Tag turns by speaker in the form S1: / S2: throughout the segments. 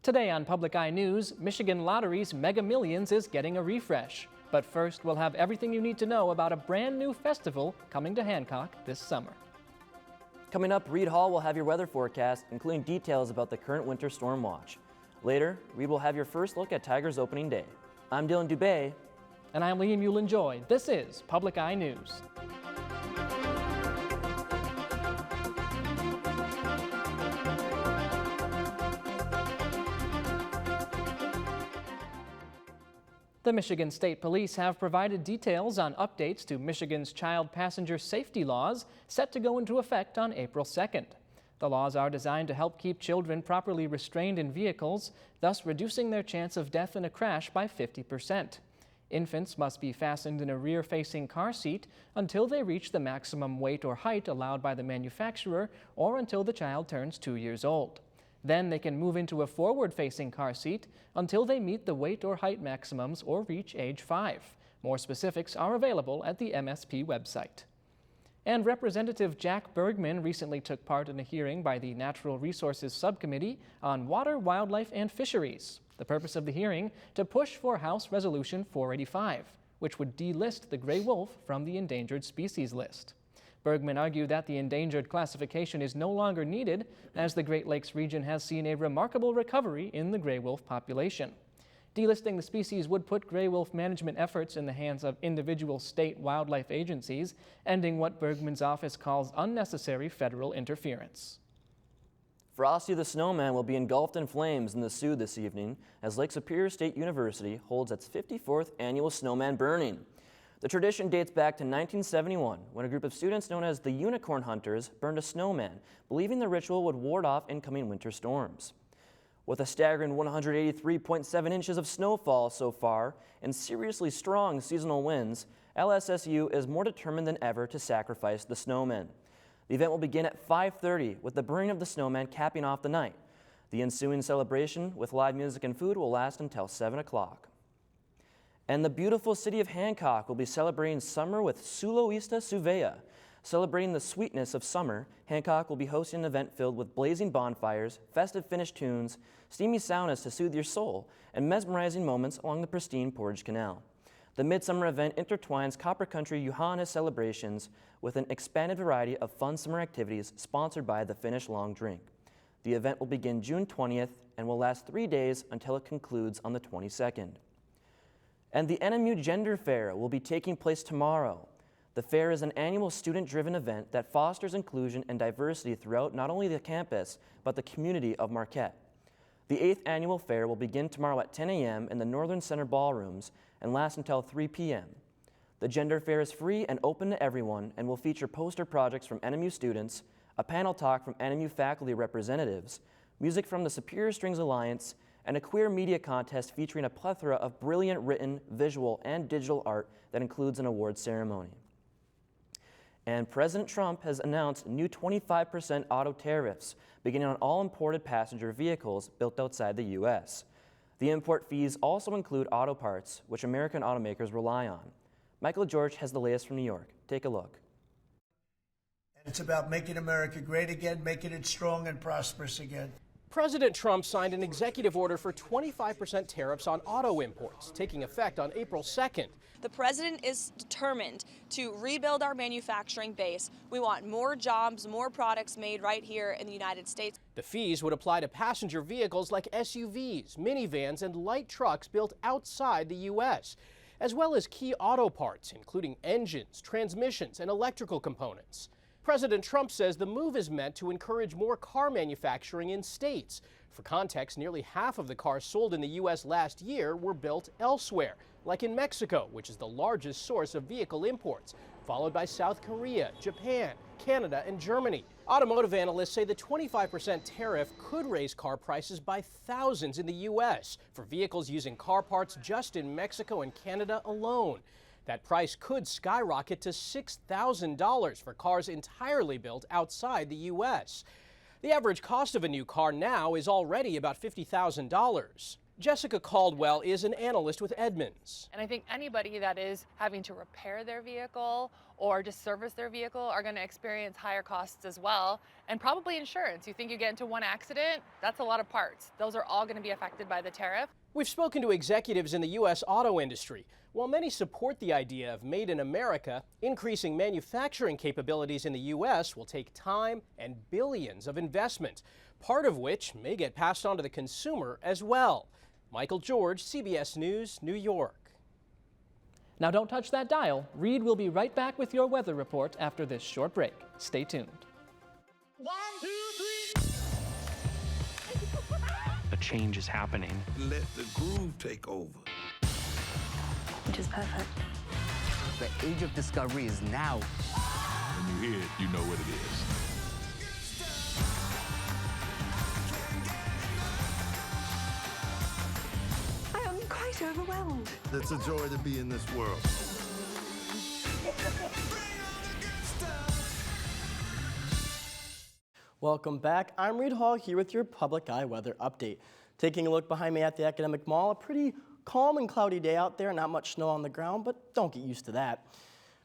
S1: Today on Public Eye News, Michigan Lottery's Mega Millions is getting a refresh. But first, we'll have everything you need to know about a brand new festival coming to Hancock this summer.
S2: Coming up, Reed Hall will have your weather forecast, including details about the current winter storm watch. Later, Reed will have your first look at Tigers opening day. I'm Dylan Dubé.
S1: And I'm Liam Euland-Joy. This is Public Eye News. The Michigan State Police have provided details on updates to Michigan's child passenger safety laws set to go into effect on April 2nd. The laws are designed to help keep children properly restrained in vehicles, thus reducing their chance of death in a crash by 50%. Infants must be fastened in a rear-facing car seat until they reach the maximum weight or height allowed by the manufacturer or until the child turns 2 years old. Then they can move into a forward-facing car seat until they meet the weight or height maximums or reach age 5. More specifics are available at the MSP website. And Representative Jack Bergman recently took part in a hearing by the Natural Resources Subcommittee on Water, Wildlife, and Fisheries. The purpose of the hearing, to push for House Resolution 485, which would delist the gray wolf from the endangered species list. Bergman argued that the endangered classification is no longer needed as the Great Lakes region has seen a remarkable recovery in the gray wolf population. Delisting the species would put gray wolf management efforts in the hands of individual state wildlife agencies, ending what Bergman's office calls unnecessary federal interference.
S2: Frosty the Snowman will be engulfed in flames in the Sioux this evening as Lake Superior State University holds its 54th annual snowman burning. The tradition dates back to 1971, when a group of students known as the Unicorn Hunters burned a snowman, believing the ritual would ward off incoming winter storms. With a staggering 183.7 inches of snowfall so far and seriously strong seasonal winds, LSSU is more determined than ever to sacrifice the snowman. The event will begin at 5:30 with the burning of the snowman capping off the night. The ensuing celebration with live music and food will last until 7 o'clock. And the beautiful city of Hancock will be celebrating summer with Suloista Suvea. Celebrating the sweetness of summer, Hancock will be hosting an event filled with blazing bonfires, festive Finnish tunes, steamy saunas to soothe your soul, and mesmerizing moments along the pristine Portage Canal. The midsummer event intertwines Copper Country Juhana celebrations with an expanded variety of fun summer activities sponsored by the Finnish Long Drink. The event will begin June 20th and will last 3 days until it concludes on the 22nd. And the NMU Gender Fair will be taking place tomorrow. The fair is an annual student-driven event that fosters inclusion and diversity throughout not only the campus, but the community of Marquette. The 8th annual fair will begin tomorrow at 10 a.m. in the Northern Center ballrooms and last until 3 p.m. The Gender Fair is free and open to everyone and will feature poster projects from NMU students, a panel talk from NMU faculty representatives, music from the Superior Strings Alliance, and a queer media contest featuring a plethora of brilliant written, visual, and digital art that includes an awards ceremony. And President Trump has announced new 25% auto tariffs beginning on all imported passenger vehicles built outside the U.S. The import fees also include auto parts, which American automakers rely on. Michael George has the latest from New York. Take a look.
S3: It's about making America great again, making it strong and prosperous again.
S4: President Trump signed an executive order for 25% tariffs on auto imports, taking effect on April 2nd.
S5: The president is determined to rebuild our manufacturing base. We want more jobs, more products made right here in the United States.
S4: The fees would apply to passenger vehicles like SUVs, minivans, and light trucks built outside the U.S., as well as key auto parts, including engines, transmissions, and electrical components. President Trump says the move is meant to encourage more car manufacturing in states. For context, nearly half of the cars sold in the U.S. last year were built elsewhere, like in Mexico, which is the largest source of vehicle imports, followed by South Korea, Japan, Canada, and Germany. Automotive analysts say the 25% tariff could raise car prices by thousands in the U.S. for vehicles using car parts just in Mexico and Canada alone. That price could skyrocket to $6,000 for cars entirely built outside the U.S. The average cost of a new car now is already about $50,000. Jessica Caldwell is an analyst with Edmunds.
S6: And I think anybody that is having to repair their vehicle or just service their vehicle are going to experience higher costs as well. And probably insurance. You think you get into one accident, that's a lot of parts. Those are all going to be affected by the tariff.
S4: We've spoken to executives in the U.S. auto industry. While many support the idea of Made in America, increasing manufacturing capabilities in the U.S. will take time and billions of investment, part of which may get passed on to the consumer as well. Michael George, CBS News, New York.
S1: Now don't touch that dial. Reed will be right back with your weather report after this short break. Stay tuned.
S7: 1, 2, 3.
S8: A change is happening.
S7: Let the groove take over.
S9: Which is perfect.
S10: The age of discovery is now.
S7: When you hear it, you know what it is.
S9: I am quite overwhelmed.
S7: It's a joy to be in this world.
S11: Welcome back. I'm Reed Hall here with your Public Eye weather update. Taking a look behind me at the Academic Mall, a pretty calm and cloudy day out there, not much snow on the ground, but don't get used to that.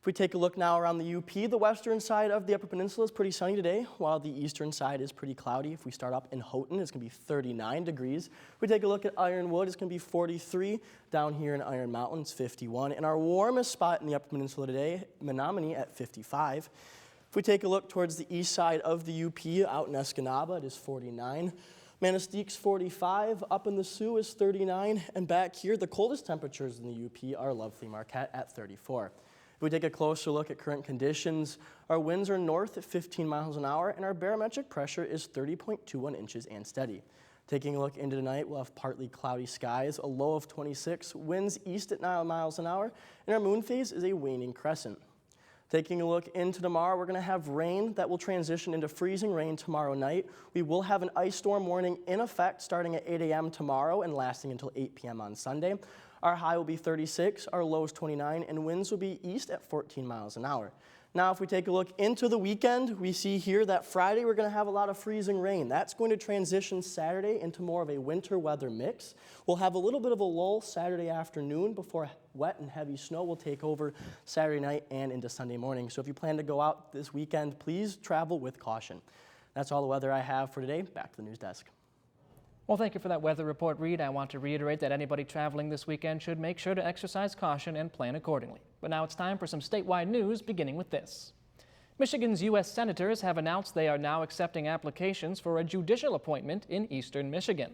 S11: If we take a look now around the UP, the western side of the Upper Peninsula is pretty sunny today, while the eastern side is pretty cloudy. If we start up in Houghton, it's going to be 39 degrees. If we take a look at Ironwood, it's going to be 43. Down here in Iron Mountain, it's 51. And our warmest spot in the Upper Peninsula today, Menominee at 55. If we take a look towards the east side of the UP, out in Escanaba, it is 49. Manastique's 45, up in the Sioux is 39, and back here, the coldest temperatures in the UP are lovely Marquette at 34. If we take a closer look at current conditions, our winds are north at 15 miles an hour, and our barometric pressure is 30.21 inches and steady. Taking a look into tonight, we'll have partly cloudy skies, a low of 26, winds east at 9 miles an hour, and our moon phase is a waning crescent. Taking a look into tomorrow, we're going to have rain that will transition into freezing rain tomorrow night. We will have an ice storm warning in effect starting at 8 a.m. tomorrow and lasting until 8 p.m. on Sunday. Our high will be 36, our low is 29, and winds will be east at 14 miles an hour. Now, if we take a look into the weekend, we see here that Friday we're going to have a lot of freezing rain. That's going to transition Saturday into more of a winter weather mix. We'll have a little bit of a lull Saturday afternoon before wet and heavy snow will take over Saturday night and into Sunday morning. So if you plan to go out this weekend, please travel with caution. That's all the weather I have for today. Back to the news desk.
S1: Well, thank you for that weather report, Reed. I want to reiterate that anybody traveling this weekend should make sure to exercise caution and plan accordingly. But now it's time for some statewide news, beginning with this. Michigan's U.S. senators have announced they are now accepting applications for a judicial appointment in eastern Michigan.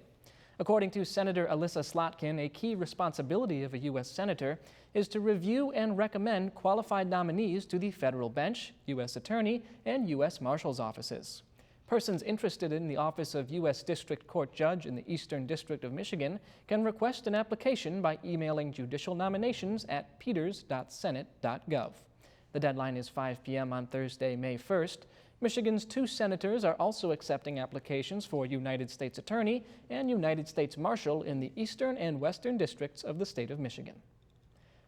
S1: According to Senator Alyssa Slotkin, a key responsibility of a U.S. senator is to review and recommend qualified nominees to the federal bench, U.S. attorney, and U.S. marshal's offices. Persons interested in the office of U.S. District Court Judge in the Eastern District of Michigan can request an application by emailing judicial nominations at peters.senate.gov. The deadline is 5 p.m. on Thursday, May 1st. Michigan's 2 senators are also accepting applications for United States Attorney and United States Marshal in the Eastern and Western Districts of the state of Michigan.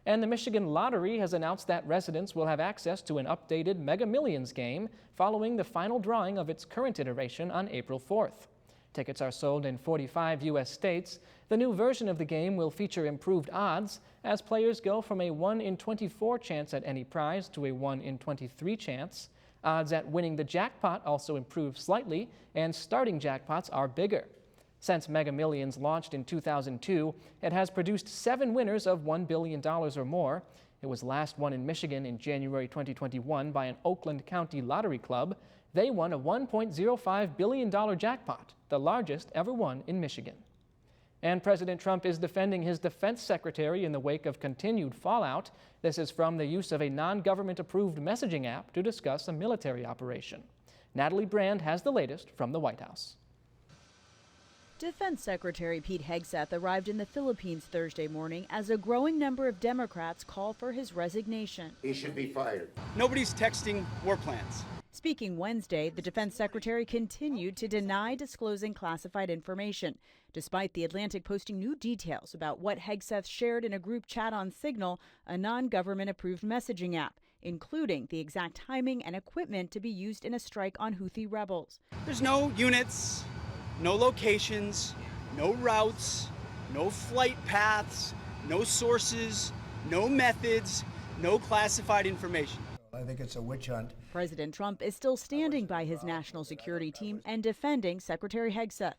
S1: And the Michigan Lottery has announced that residents will have access to an updated Mega Millions game following the final drawing of its current iteration on April 4th. Tickets are sold in 45 U.S. states. The new version of the game will feature improved odds as players go from a 1 in 24 chance at any prize to a 1 in 23 chance. Odds at winning the jackpot also improve slightly, and starting jackpots are bigger. Since Mega Millions launched in 2002, it has produced 7 winners of $1 billion or more. It was last won in Michigan in January 2021 by an Oakland County lottery club. They won a $1.05 billion jackpot, the largest ever won in Michigan. And President Trump is defending his defense secretary in the wake of continued fallout. This is from the use of a non-government approved messaging app to discuss a military operation. Natalie Brand has the latest from the White House.
S12: Defense Secretary Pete Hegseth arrived in the Philippines Thursday morning as a growing number of Democrats call for his resignation.
S13: He should be fired.
S14: Nobody's texting war plans.
S12: Speaking Wednesday, the defense secretary continued to deny disclosing classified information, despite the Atlantic posting new details about what Hegseth shared in a group chat on Signal, a non-government approved messaging app, including the exact timing and equipment to be used in a strike on Houthi rebels.
S14: There's no units, no locations, no routes, No flight paths, no sources, no methods, no classified information.
S3: I think it's a witch hunt.
S12: President Trump is still standing by his national security team and defending Secretary Hegseth.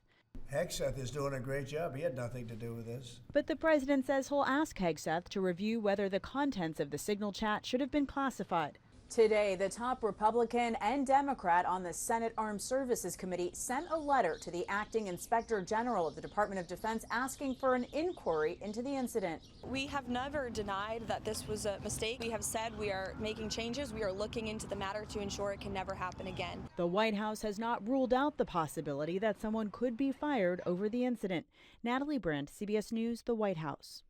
S3: Hegseth is doing a great job. He had nothing to do with this.
S12: But the president says he'll ask Hegseth to review whether the contents of the Signal chat should have been classified.
S8: Today, the top Republican and Democrat on the Senate Armed Services Committee sent a letter to the acting inspector general of the Department of Defense asking for an inquiry into the incident.
S5: We have never denied that this was a mistake. We have said we are making changes. We are looking into the matter to ensure it can never happen again.
S12: The White House has not ruled out the possibility that someone could be fired over the incident. Natalie Brandt, CBS News, the White House.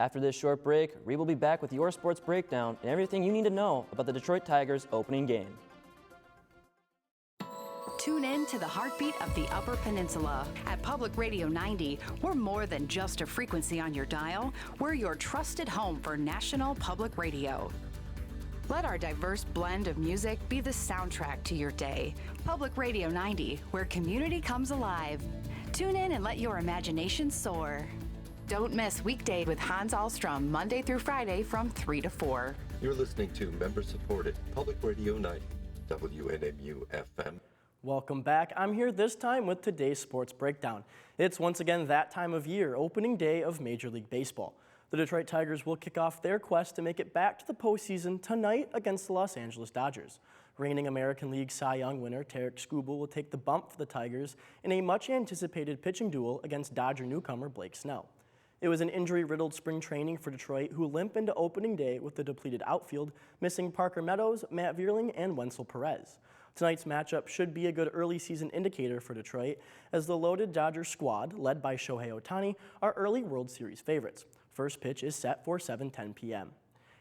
S2: After this short break, Reed will be back with your sports breakdown and everything you need to know about the Detroit Tigers opening game.
S13: Tune in to the heartbeat of the Upper Peninsula. At Public Radio 90, we're more than just a frequency on your dial. We're your trusted home for national public radio. Let our diverse blend of music be the soundtrack to your day. Public Radio 90, where community comes alive. Tune in and let your imagination soar. Don't miss Weekday with Hans Ahlstrom, Monday through Friday from 3 to 4.
S15: You're listening to member-supported Public Radio 90, WNMU FM.
S11: Welcome back. I'm here this time with today's sports breakdown. It's once again that time of year, opening day of Major League Baseball. The Detroit Tigers will kick off their quest to make it back to the postseason tonight against the Los Angeles Dodgers. Reigning American League Cy Young winner Tarik Skubal will take the bump for the Tigers in a much-anticipated pitching duel against Dodger newcomer Blake Snell. It was an injury-riddled spring training for Detroit, who limp into opening day with the depleted outfield, missing Parker Meadows, Matt Vierling, and Wenzel Perez. Tonight's matchup should be a good early season indicator for Detroit, as the loaded Dodgers squad, led by Shohei Ohtani, are early World Series favorites. First pitch is set for 7:10 p.m.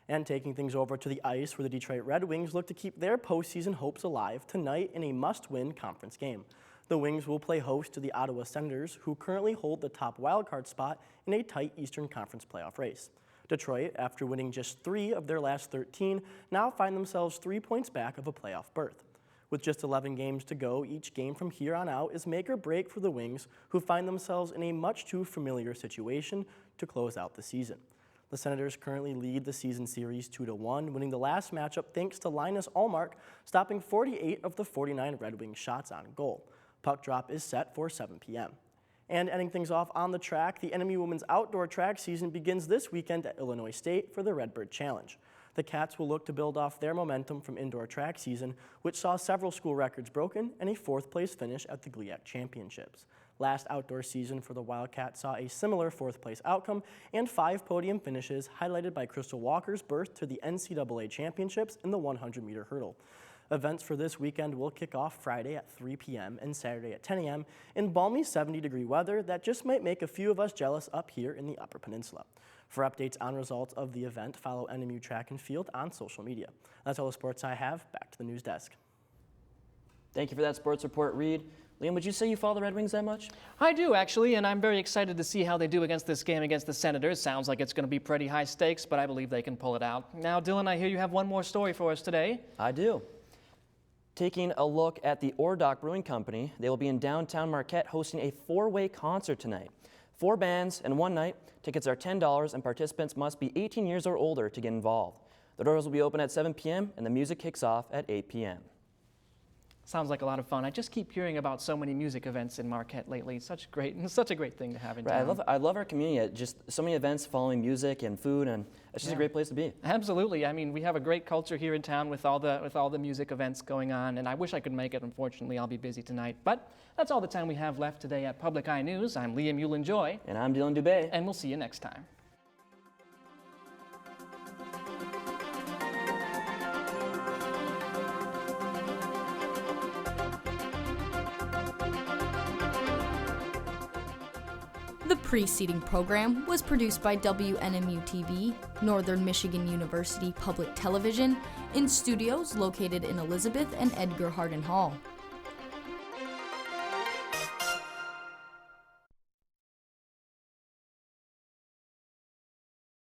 S11: And taking things over to the ice, where the Detroit Red Wings look to keep their postseason hopes alive tonight in a must-win conference game. The Wings will play host to the Ottawa Senators, who currently hold the top wildcard spot in a tight Eastern Conference playoff race. Detroit, after winning just 3 of their last 13, now find themselves 3 points back of a playoff berth. With just 11 games to go, each game from here on out is make or break for the Wings, who find themselves in a much too familiar situation to close out the season. The Senators currently lead the season series 2-1, winning the last matchup thanks to Linus Ullmark, stopping 48 of the 49 Red Wings shots on goal. Puck drop is set for 7 p.m. And ending things off on the track, the NMU women's outdoor track season begins this weekend at Illinois State for the Redbird Challenge. The Cats will look to build off their momentum from indoor track season, which saw several school records broken and a 4th-place finish at the GLIAC Championships. Last outdoor season for the Wildcats saw a similar 4th-place outcome and 5 podium finishes, highlighted by Crystal Walker's berth to the NCAA Championships in the 100-meter hurdle. Events for this weekend will kick off Friday at 3 p.m. and Saturday at 10 a.m. in balmy 70-degree weather that just might make a few of us jealous up here in the Upper Peninsula. For updates on results of the event, follow NMU Track and Field on social media. That's all the sports I have. Back to the news desk.
S2: Thank you for that sports report, Reed. Liam, would you say you follow the Red Wings that much?
S1: I do, actually, and I'm very excited to see how they do against this game against the Senators. Sounds like it's going to be pretty high stakes, but I believe they can pull it out. Now, Dylan, I hear you have one more story for us today.
S2: I do. Taking a look at the Ordock Brewing Company, they will be in downtown Marquette hosting a 4-way concert tonight. 4 bands in one night. Tickets are $10 and participants must be 18 years or older to get involved. The doors will be open at 7 p.m. and the music kicks off at 8 p.m.
S1: Sounds like a lot of fun. I just keep hearing about so many music events in Marquette lately. Such a great thing to have in town.
S2: I love our community. Just so many events following music and food, and it's just a great place to be.
S1: Absolutely. I mean, we have a great culture here in town with all the music events going on, and I wish I could make it. Unfortunately, I'll be busy tonight. But that's all the time we have left today at Public Eye News. I'm Liam Eulen-Joy.
S2: And I'm Dylan Dubé.
S1: And we'll see you next time.
S16: The preceding program was produced by WNMU-TV, Northern Michigan University Public Television, in studios located in Elizabeth and Edgar Hardin Hall.